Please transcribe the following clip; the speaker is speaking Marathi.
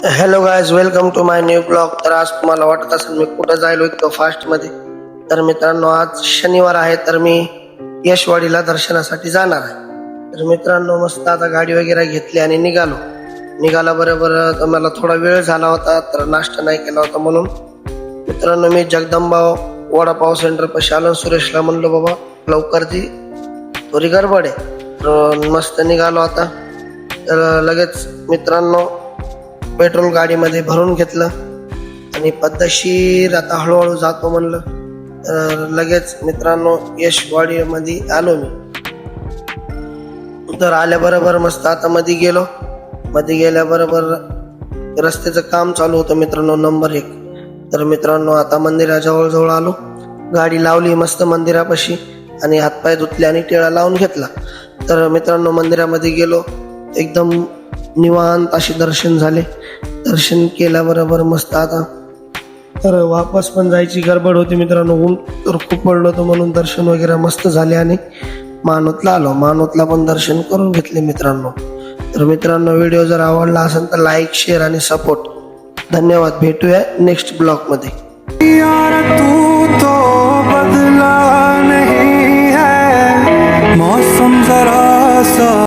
Hello guys, welcome to my new blog. तर आज तुम्हाला वाटत असेल मी कुठं जायलो इतकं फास्टमध्ये. तर मित्रांनो, आज शनिवार आहे, तर मी यशवाडीला दर्शनासाठी जाणार आहे. तर मित्रांनो, मस्त आता गाडी वगैरे घेतली आणि निघाला बरोबर. मला थोडा वेळ झाला होता, तर नाश्ता नाही केला होता, म्हणून मित्रांनो मी जगदंबा वडापाव सेंटर पाशी आलो. सुरेशला म्हणलो, बाबा लवकर जी, थोडी गडबड आहे. तर मस्त निघालो आता. तर लगेच मित्रांनो पेट्रोल गाडीमध्ये भरून घेतलं आणि पद्धतशीर आता हळूहळू जातो म्हणलं. तर लगेच मित्रांनो यशवाडीमध्ये आलो मी. तर आल्याबरोबर मस्त आता मध्ये गेल्याबरोबर रस्त्याचं काम चालू होतं मित्रांनो, नंबर 1. तर मित्रांनो आता मंदिराजवळ आलो. गाडी लावली मस्त मंदिरापाशी आणि हातपाय धुतले आणि टिळा लावून घेतला. तर मित्रांनो मंदिरामध्ये गेलो, एकदम निवांत असे दर्शन झाले. दर्शन केल्याबरोबर मस्त आता तर वापस पण जायची गडबड होती मित्रांनो. ऊन तर खूप पडलं होतं, म्हणून दर्शन वगैरे मस्त झाले आणि मानवतला आलो. मानवतला पण दर्शन करून घेतले मित्रांनो. तर मित्रांनो, व्हिडिओ जर आवडला असेल तर लाईक, शेअर आणि सपोर्ट. धन्यवाद. भेटूया नेक्स्ट ब्लॉग मध्ये. तू तो बदला नहीं है, मौसम जरा सा